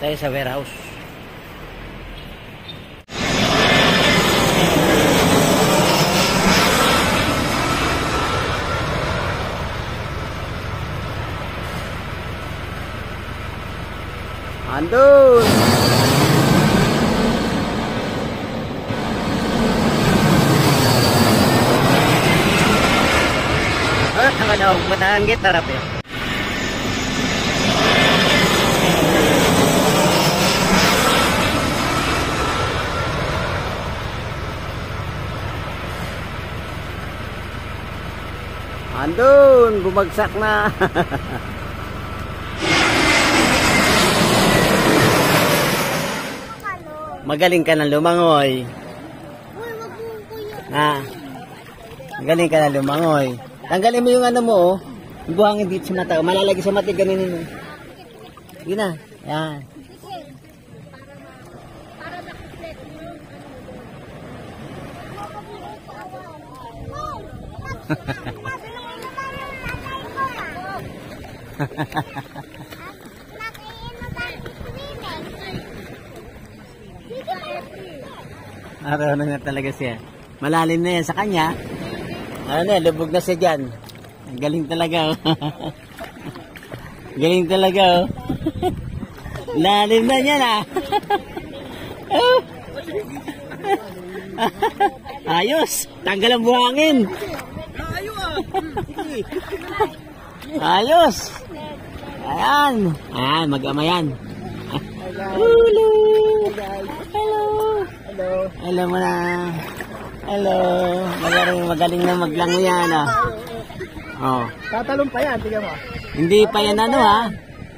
tayo sa warehouse. Andun! Ano, matahan kita rap eh. Andun, bumagsak na. Magaling ka ng lumangoy. Magaling ka ng lumangoy. Tanggalin mo yung ano mo, oh. Yung buhangin dito sa mata. Malalagi sa mata, ganun mo. Sige na. Yan. Araw na nga talaga siya. Malalim na yan sa kanya. Ano na, lubog na siya dyan. Galing talaga, oh. Galing talaga, oh. Lalim na yan, ah. Ayos. Tanggal ang buhangin. Ayos. Ayan. Ayan, mag-ama yan. Hello. Hello. Hello mo na. Hello. Magaling na maglango yan, ah. Oh. Tatalon pa yan, tingnan mo. Hindi pa yan ano, ha.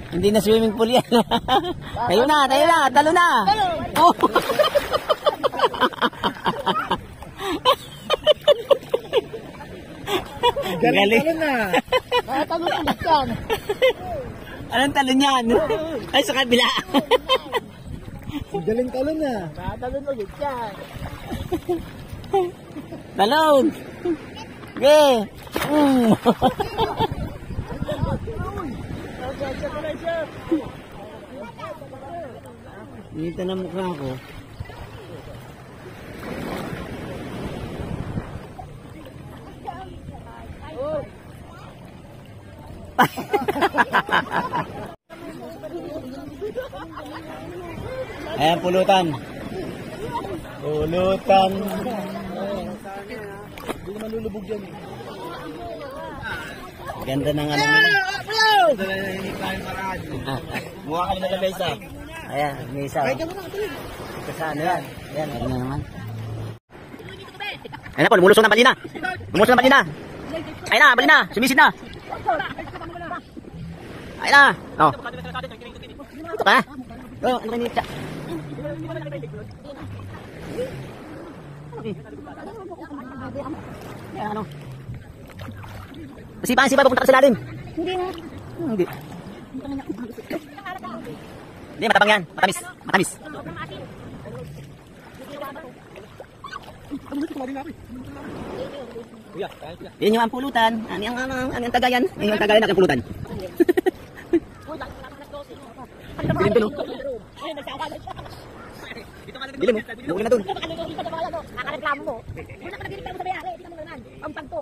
Hindi na swimming pool yan. Tayo na, talo na. Oh. Galing. Talon na. Talon ulit yan. Anong talon yan? Ay, sa kabila. Galing talon na. Talon ulit yan. Talon. Okay. Dito na mukha ko. Ayan, pulutan. Pulutan. Hindi naman lulubog yan. Ganda ng ano nila. Mukha ka na may isa. Ayan, may isa. Ito sa ano yan? Ayan, ano na naman. Ayan na po, lumulusong na balina. Lumulusong na balina. Ayan na, balina. Sumisid na. Ayan na. Oh. Ito ka. Oh, ano kanina siya? Ayan, ano? Sipa, papunta ka sa lalim. Hindi na. Hindi. Hindi, matapang yan. Matamis. Yan yung ampulutan. Ang tagayan. Yan yung tagayan ng ampulutan. Dilim dun, oh. Dilim, oh. Lugin na dun. Nakakareklamo mo. Wala ka nagdinig mo sa bayari. Hindi ka mo naman. Ang pagto.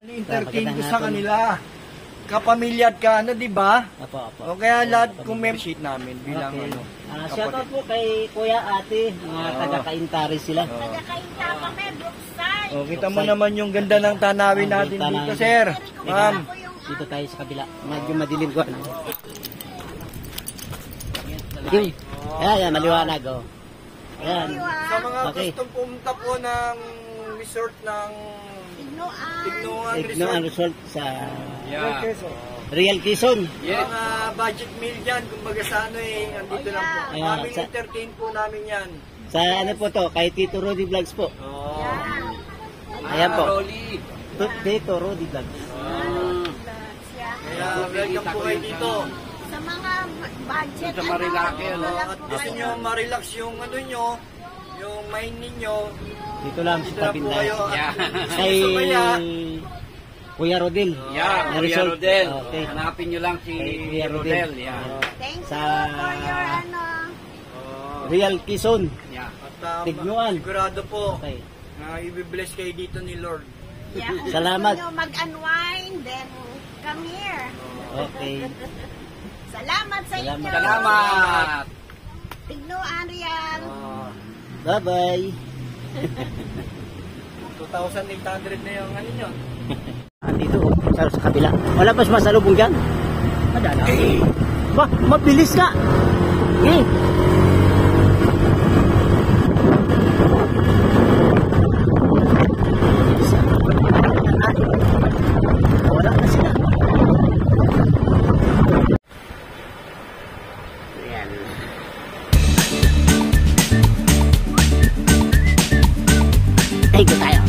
Entertain ko sa kanila. Kapamilya at ka, ano, di ba? Apo. O kaya lahat kung membership namin bilang ano. Shoutout po kay Kuya Ate. Mga taga-Kaintari sila. Taga-Kainta kami, Brookside. O, kita mo naman yung ganda ng tanawin natin dito, sir. Ma'am. Dito tayo sa kabila. Medyo madilim ko. Ayan, maliwanag, oh. Ayan. Sa mga Okay. gustong pumunta po ng resort ng Ignoan resort sa Yeah. Real Quezon. Mga budget meal dyan, kumbaga sa ano andito lang po. Ayan, Family entertain po namin yan. Sa ano po to, kay Tito Rudy Vlogs po. Oh. Ayan po. Tito Rudy Vlogs. Kaya welcome po kayo dito. Sa mga budget. Sa Marilake, ano? At gusto nyo ma-relax yung ano nyo, yung mind ninyo. Dito lang Dito sa lang po Tabinday. kayo. Kay Kuya Rodel. Yeah, Na Kuya resort. Rodel. Okay. Hanapin nyo lang si Kuya Rodel. Rodel. Yeah. Thank you Sa- for your Real Quezon. Yeah. At Tignuan. sigurado po Okay. na i-bless kayo dito ni Lord. Yeah, kung Salamat. gusto nyo mag-unwind, then come here. Okay. Salamat sa Salamat. inyo. Salamat. Tignuan, Rian. Bye-bye. 2,800 na yung ano nyo. Dito, sa kabila. Wala pa sumasalubong dyan? Madala. Ba, mabilis ka. Eh. Wala na sila. Ayan. Ikot tayo.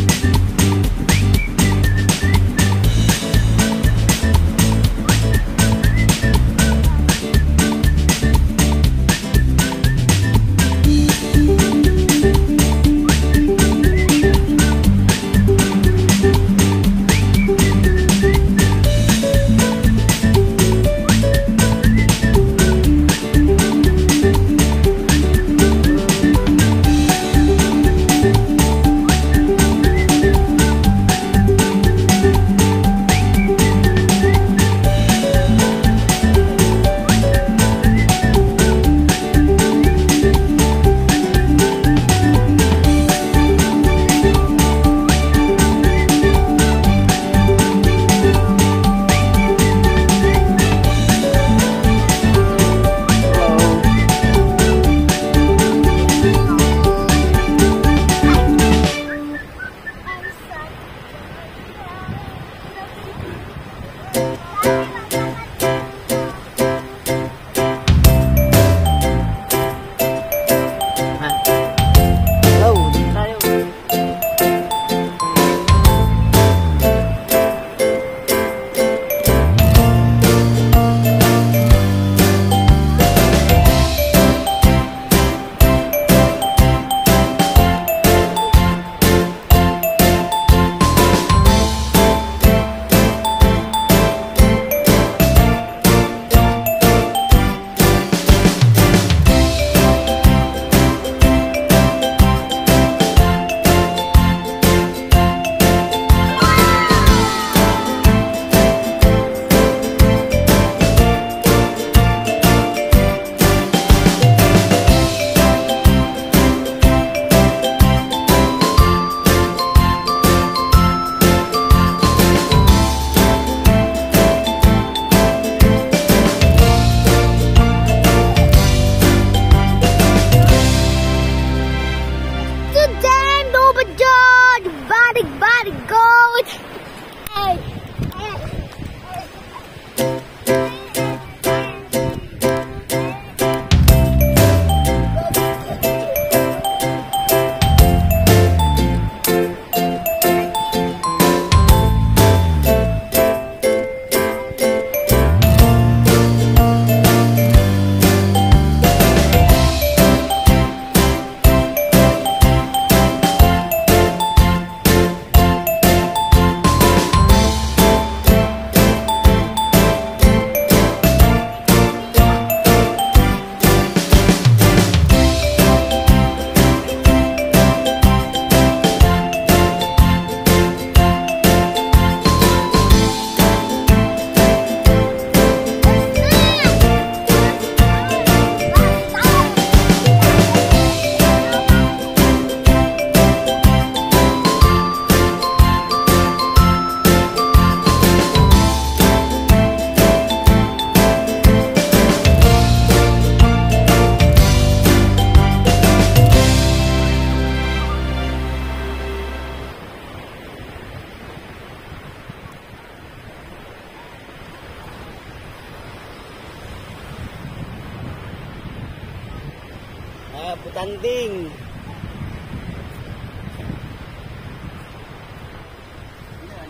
Butanding.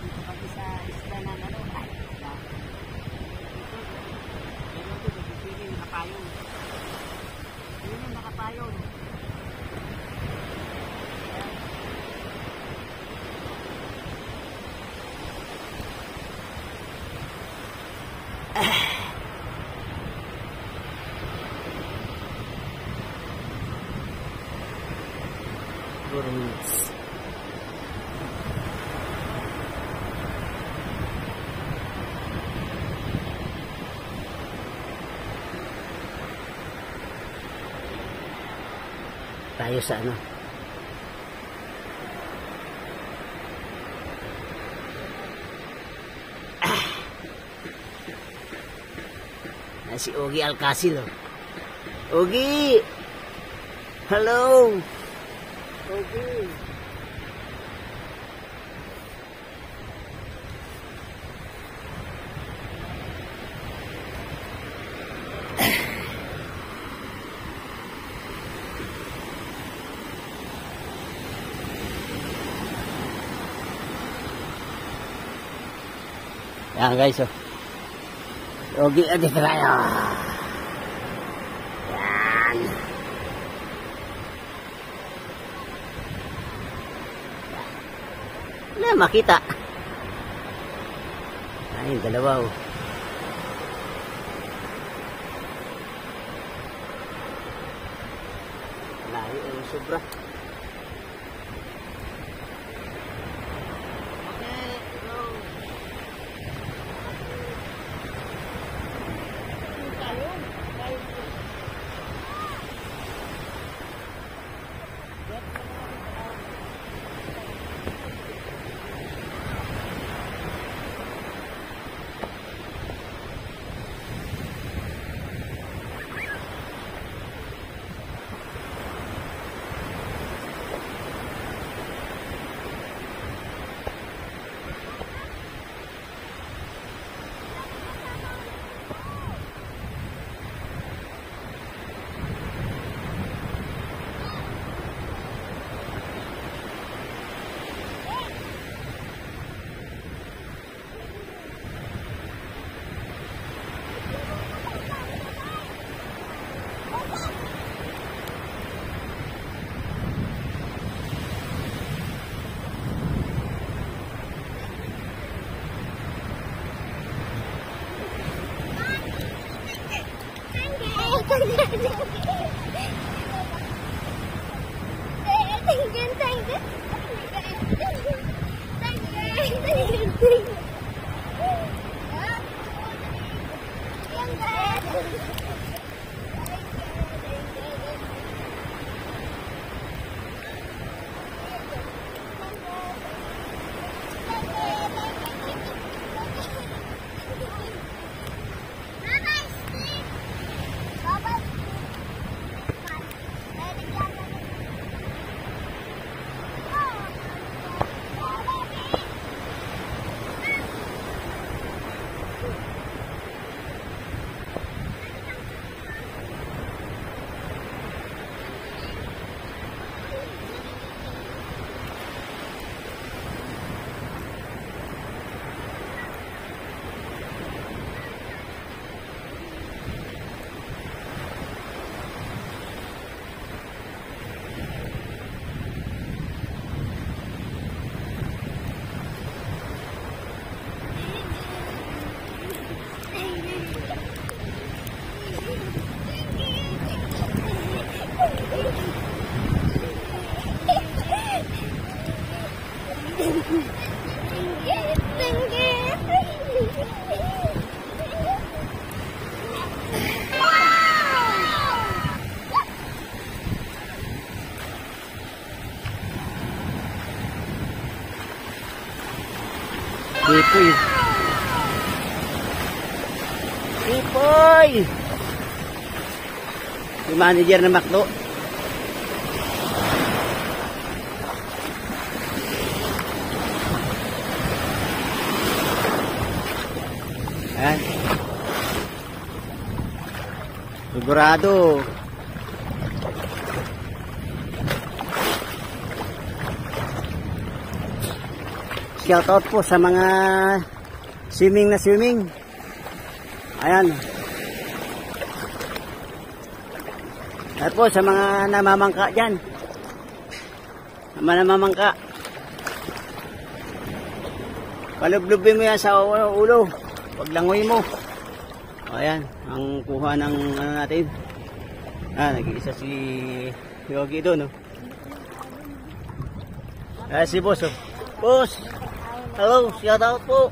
Dito kami sa isla ng ano, isla. Dito yung nakapayong. Yun yung nakapayong. 4 minutes. Tayo sa ano? Si Ogie Alcacil. Ogie! Hello! Ogie! Yan guys, oh. Ogie, dito tayo. Yan. Wala makita. Ay, dalawa, oh. Layo, oh, sobra. Pipoy. Pipoy! Yung manager ng McDo. Ayan. Sigurado. Shout out po sa mga swimming na swimming. Ayan. At po sa mga namamangka dyan. Mga namamangka. Palublubin mo yan sa ulo. Paglangoy mo. Ayan. Ang kuha ng ano natin. Nag-iisa si Yogi doon. No? Si boss, oh. Boss! Hello, shout out po.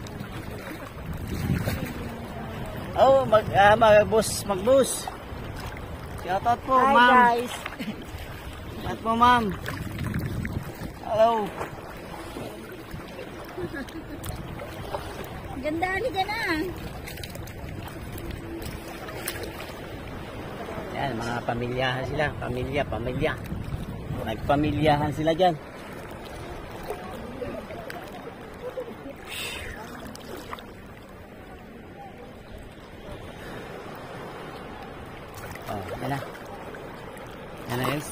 Oh, mag-boss. Shout out po, Hi, ma'am. guys. Shout out po, ma'am. Hello. Ganda, halika na. Yan, mga pamilyahan sila. Pamilya. Nagpamilyahan sila dyan. Oh, yan na. Yan na, guys.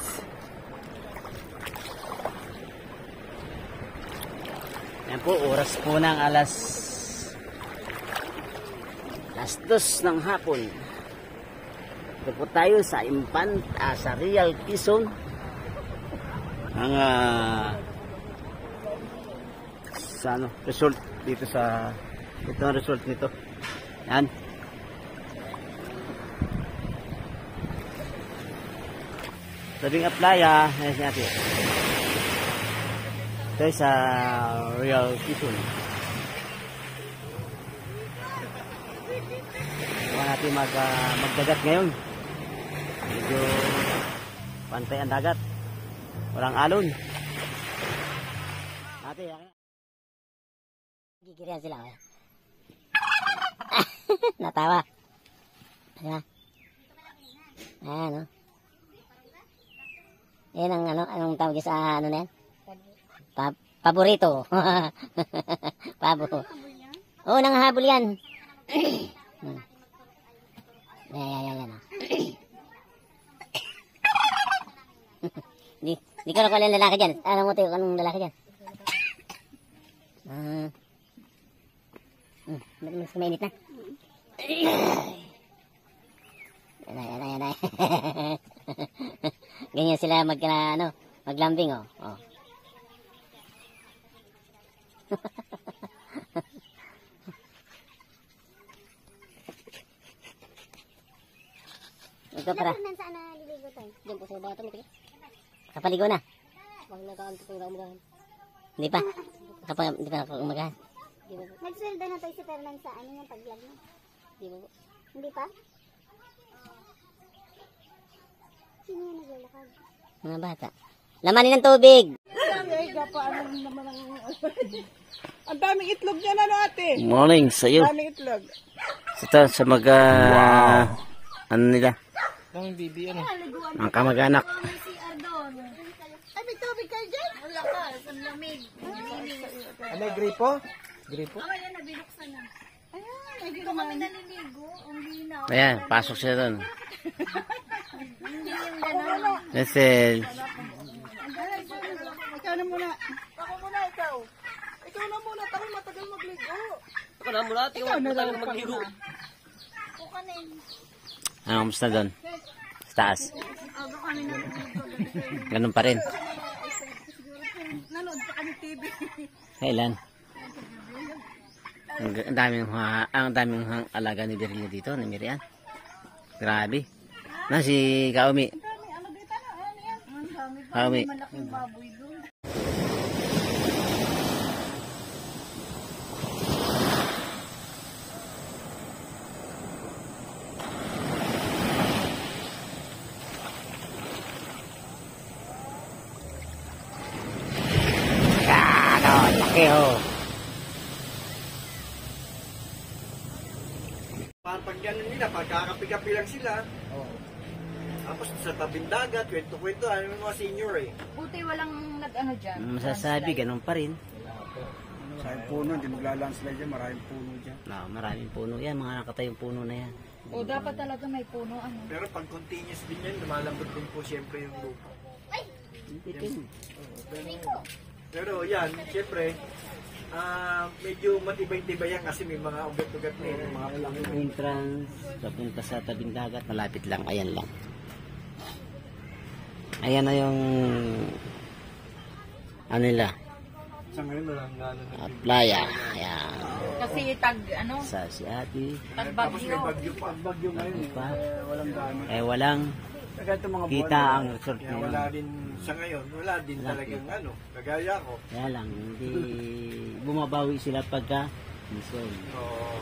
Yan po, oras po ng alas 2 ng hapon. Ito po tayo sa sa Real Quezon. Ang sa resort dito sa ito ang resort nito. Yan. Tabing playa, ayan siya natin. Ito ay sa Real Quezon. Huwag natin magdagat ngayon. Medyo pantay ang dagat. Walang alon. Ate, gigirihan sila. Natawa. Ayan. Ayan, no? Yan ang anong tawag sa ano na yan? Paborito. Pabo. Oo, nanghahabol yan. Yan. Di ka nakuha ng lalaki dyan. Alam mo tayo anong lalaki dyan? Mas mainit na. Yan. Ganyan sila maglambing, oh. Ito para. Saan na liligo tayo? Diyan po sa bata mo. Kapaligo na. Huwag nag-aanto pa umagahan. Hindi pa. Hindi pa umagahan. Nagsweldo na tayo si Fernan sa ano yung pag-vlog mo? Hindi pa? Sino yung naglalakad? Mga bata. Lamanin ng tubig. Ang daming itlog niya na, ate. Morning sa'yo. Daming itlog. Ito sa ano nila? Daming bibi, ano? Ang kamag-anak. Ay, may tubig kayo dyan? Wala ka, sa lamig. Ano, gripo? Gripo? Ayan, nabinuksan na. Ayan, dito kami naliligo. Ang linaw. Ayan, pasok siya doon. Hindi yung gano'n. Nesel. Ikaw na muna. Ako muna, ikaw. Ikaw na muna, tayo matagal magligo. Ikaw na muna, tingnan mo tayo magligo. Kukanin. Ano, kamusta doon? Sa taas. Aga kami naliligo. Ganun pa rin. Nanood pa kami TV. Kailan? Ang daming alaga ni Beryl dito, ni Miriam. Grabe. Na si Kaumi. Kaumi. Malaking baboy doon. Laki ho. Pag gano'n nila, pagkakapi-kapi lang sila. Tapos sa tabing dagat, kwento-kwento, ano yung mga senior eh. Buti walang nag-ano dyan. Masasabi, ganun pa rin. Sa puno, hindi maglalaan sila dyan, maraming puno dyan. No, maraming puno yan, mga nakatayong puno na yan. O dapat talaga may puno, ano. Pero pag continuous din yan, lumalambot din po siyempre yung lupa. Pero yan, siyempre, medyo matibay-tibay yan kasi may mga ugat-ugat na yun, mga plano. Entrance, papunta sa tabing dagat, malapit lang, ayan lang. Ayan na yung ano nila, Sa ngayon, walang gano'n. playa. Ayan. Kasi ano, Sa si ate. Tapos may bagyo pa. Bagyo ngayon, Pa. walang gano'n. Eh walang Kaya itong mga buwan kita na- ang resort Kaya ngayon. wala din sa ngayon, wala din talagang ano, kagaya ko. Kaya lang, hindi bumabawi sila pagka mission. Oo.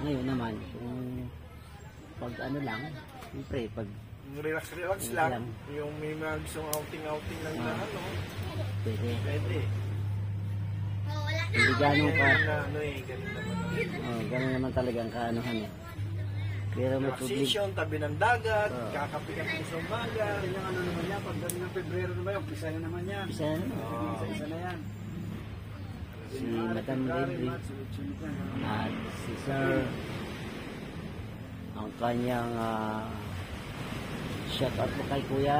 Ngayon naman, kung pag ano lang, siyempre, pag Relax lang. Yung may mga gustong outing lang na ano, pwede, pwede. hindi ganun ka, Na ano ganun naman. ganun naman talagang kaanuhan eh. Pero may public, Relaxation, tabi ng dagat, kakapi-kapi sa umaga. Yung ano naman yan, pag gabi ng Pebrero naman yung pisa na naman yan. isa na, Isa na yan. si Madam Lady Sunod-sunod yan. at si Sir, ang kanyang shout out po kay Kuya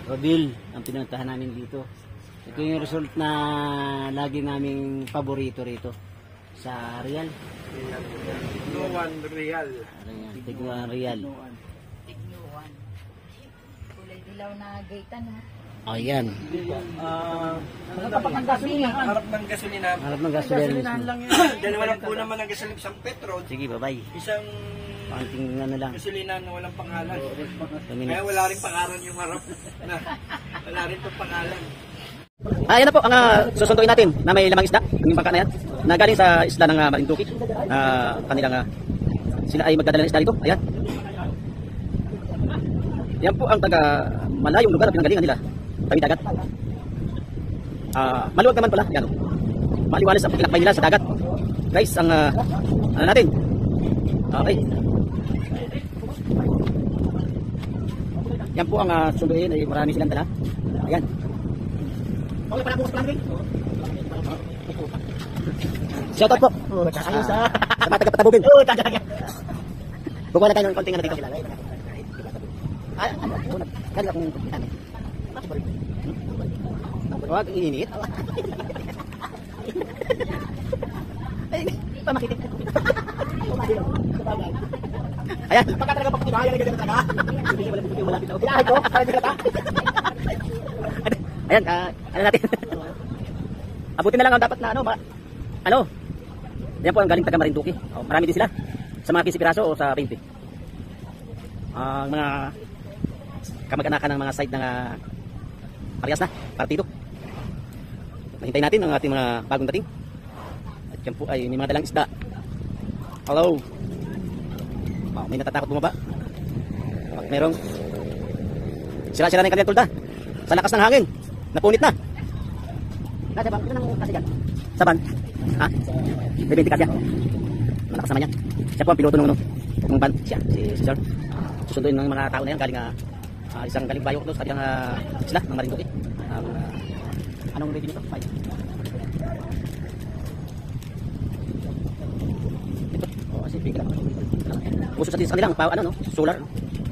Robil, ang pinuntahan namin dito. Ito yung result na lagi naming paborito rito sa Real. No one real. Tignan Real. Tignuan. Kulay dilaw na gaitan, ha? Oh, yan. Harap ng gasolina. Harap ng gasolina. Dalawa lang po naman ang gasolina, isang Petro, Sige, bye-bye. isang Panting ano lang. gasolina na walang pangalan. 2 Kaya minutes. wala rin pangalan yung harap. Na, wala rin itong pangalan. Yan na po ang susunduin natin na may lamang isda, yung bangka na yan, na galing sa isla ng Marinduque. Kanilang sila ay magdadala ng isda dito. Ayan. Yan po ang taga malayong lugar na pinanggalingan nila. Tabi dagat. Maluwag naman pala. Yan. Maliwalas ang tinakbay nila sa dagat. Guys, ang ano natin. Okay. Yan po ang sunduin ay marami silang dala. Ayan. Shoutout po. Sa mga taga-Patabugin. Bukuha na tayo ng konting ano dito. Kaya akong huwag ininit. Ay, pamakiti. Ayan. Pagka talaga pagkatibayan na ganyan talaga. Hindi wala puti wala bitaw. Kailangan ko. Ayan, ano natin. Abutin na lang ang dapat na ano. Yan po ang galing taga Marinduque. Marami din sila. Sa mga 15 piraso o sa 20. Ang mga kamag-anakan ng mga site ng parehas na partido. Hintayin natin ang ating mga bagong dating. At yan po ay may mga dalang isda. Hello. May natatakot bumaba. Pag merong sira-sira na yung kanilang tulda. Sa lakas ng hangin. Napunit na. Nasa bang? Ito nang kasi dyan. Saban? Ha? May 20 kasya. Malakas naman yan. Siya po ang piloto nung van. Siya, si Sir. Susunduin ng mga tao na yan. Galing isang galing bayo doon sa kabilang isla ng Marinduque. Anong ready nito? 5. Ito. O, kasi bigla. Puso sa kanilang, ano, no? Solar.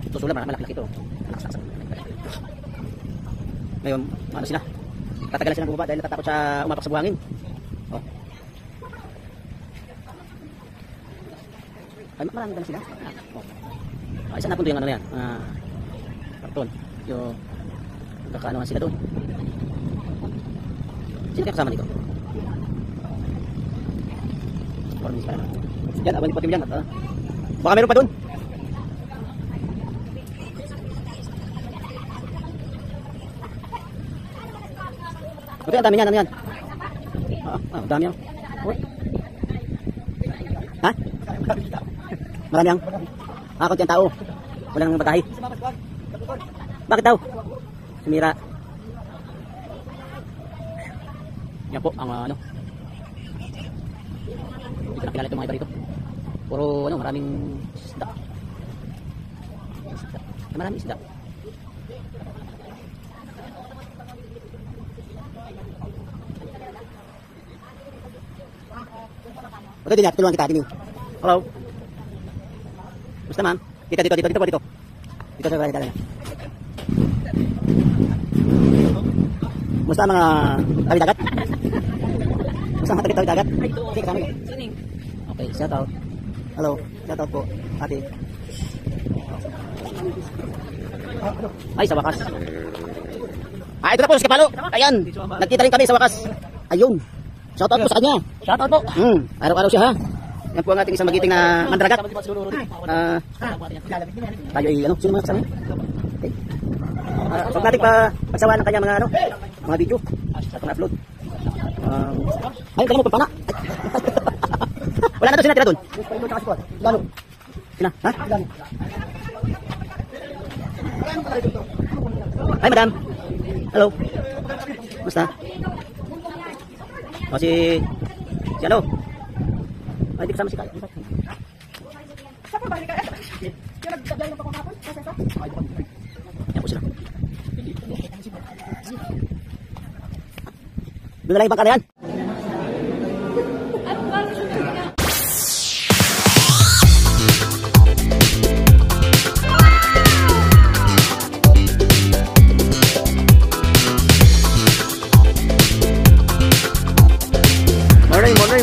Ito solar, malaki-laki ito. Ngayon, ano sila? Tatagalan sila ng bumaba dahil natatakot sa umapak sa buhangin. Oh. Ay, marami lang sila. Oh. Isa na punto yung ano na yan. Karton. Yung kakaanohan sila doon. Sino kaya kasama dito? Parang sila. Yan, abang ipatim yan. Baka meron pa doon. Buti ang dami niyan, ano yan? Dami yan. Ha? Marami yan. Konti ang tao. Wala nang batahe. Bakit daw? Sumira. Yan po, ang ano. Dito na kilala itong mga iba rito. Puro, ano, maraming isda. Maraming isda. Oke, dilihat, tulungan kita gini. Halo. Gusto ma'am? Dito. Dito sa bahay talaga. Musta mga tabi dagat? Musta mga tabi dagat? Sige, kasama yun. Okay, shout out. Hello, shout out po. Ate. Ay, sa wakas. Ito na po, si Kapalo. Ayan, nagkita rin kami sa wakas. Ayun. Shout out po sa kanya. Shout out po. Araw-araw siya ha. Yan po ang ating isang magiting na mandragat. Tayo ay ano, sino mga kasama? Okay. Huwag natin pagsawaan ng kanya mga video at mga upload. Ayun, kanya mo pampana. Wala na to, sina tira doon. Sina, ha? Hi, madam. Hello. Basta? O si ano? Ay, di kasama si Kaya. Saan ba balik ka? Yung nagsabihan ng pagkakapon? Yan po sila. Doon na lang ibang kalayan.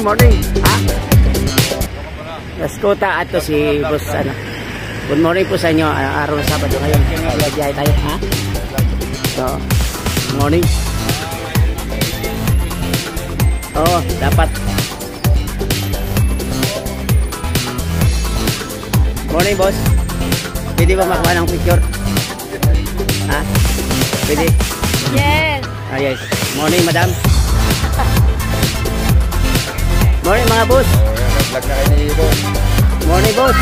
Morning. Ha? Laskota ato si boss ano. Good morning po sa inyo. Araw ng Sabado ngayon. Biyahe tayo, ha? So, morning. Oo, dapat. Morning, boss. Pwede ba makuha ng picture? Ha? Pwede? Yes. Yes. Morning, madam. Morning mga boss. Nag-vlog na kayo ni boss. Morning boss.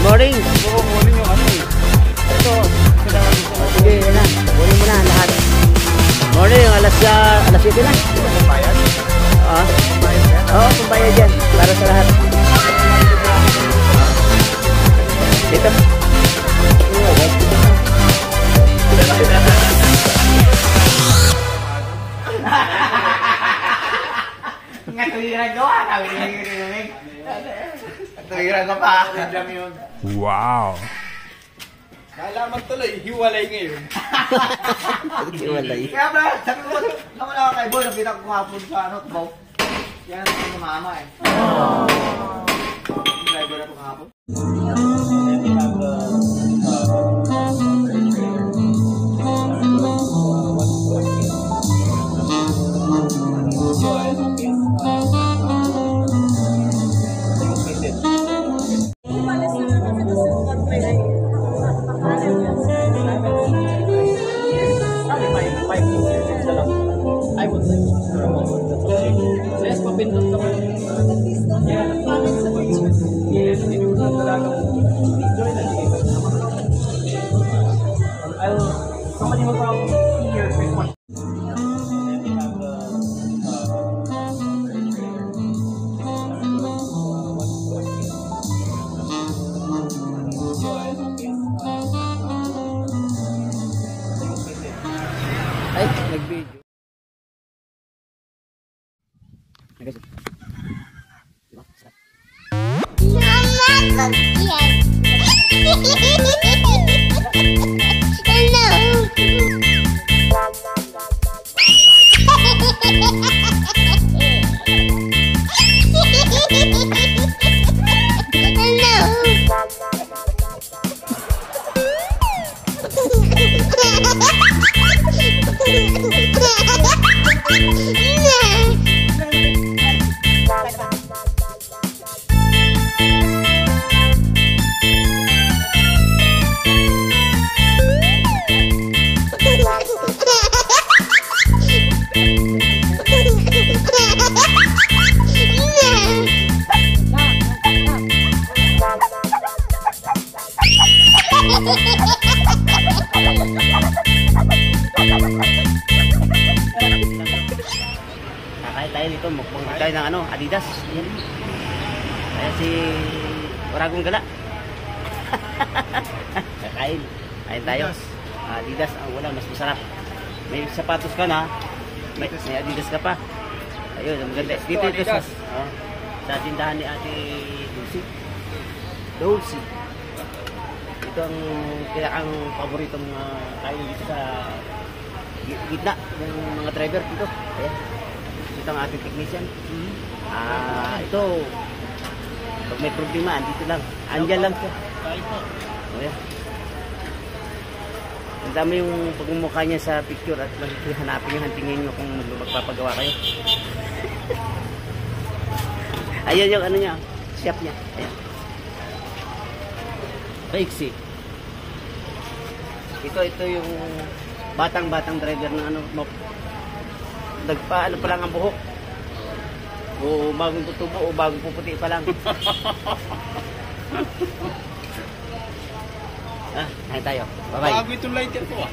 Morning. Oo, morning yung ano eh. Ito. Sige, yan na. Morning mo na lahat. Morning, alas 7 na. Bayad? Oo, pambayad yan. Para sa lahat. Dito. Tuwiran ka pa. Wow. Nalaman tuloy, hiwalay ngayon. Hiwalay. Kaya ba, sabi ko, naman ako kay Boy, nakita ko kahapon sa ano, Bow. Yan ang mama eh. Driver na ito kahapon. Somebody will probably see your quick one. Ay, nag-video. Diba? Sarap. Kakain tayo dito, mukbang tayo ng Adidas. Yan. Kaya si Waragong Gala. Kakain. Kain tayo. Adidas ang wala, mas masarap. May sapatos ka na, may Adidas ka pa. Ayun, maganda. Dito ito sa tindahan ni Ate Dulce. Ito ang ang paboritong kain dito sa gitna ng mga driver dito. Ayan. Ito ang ating technician. Ito, pag may problema, andito lang. Andyan lang siya. Ayan. Ang dami yung pagmumukha niya sa picture at hanapin nyo, hantingin nyo kung magpapagawa kayo. Ayan yung ano niya, chef niya. Ayan. Paiksi. Ito yung batang driver ng ano, ano pa lang ang buhok. O bagong tutubo o bagong puputi pa lang. Kain tayo. Bye-bye. Bago itong lighter ko ah.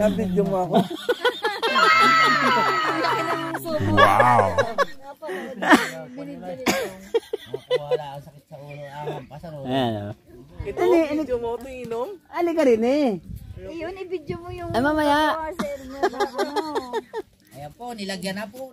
Nabidyo mo ako. Wow. Ayan. Ito, video mo ito inom. Ali ka rin eh. Yun, i-video mo yung... Ay, mamaya. Sir mo na ano. Ayan po, nilagyan na po.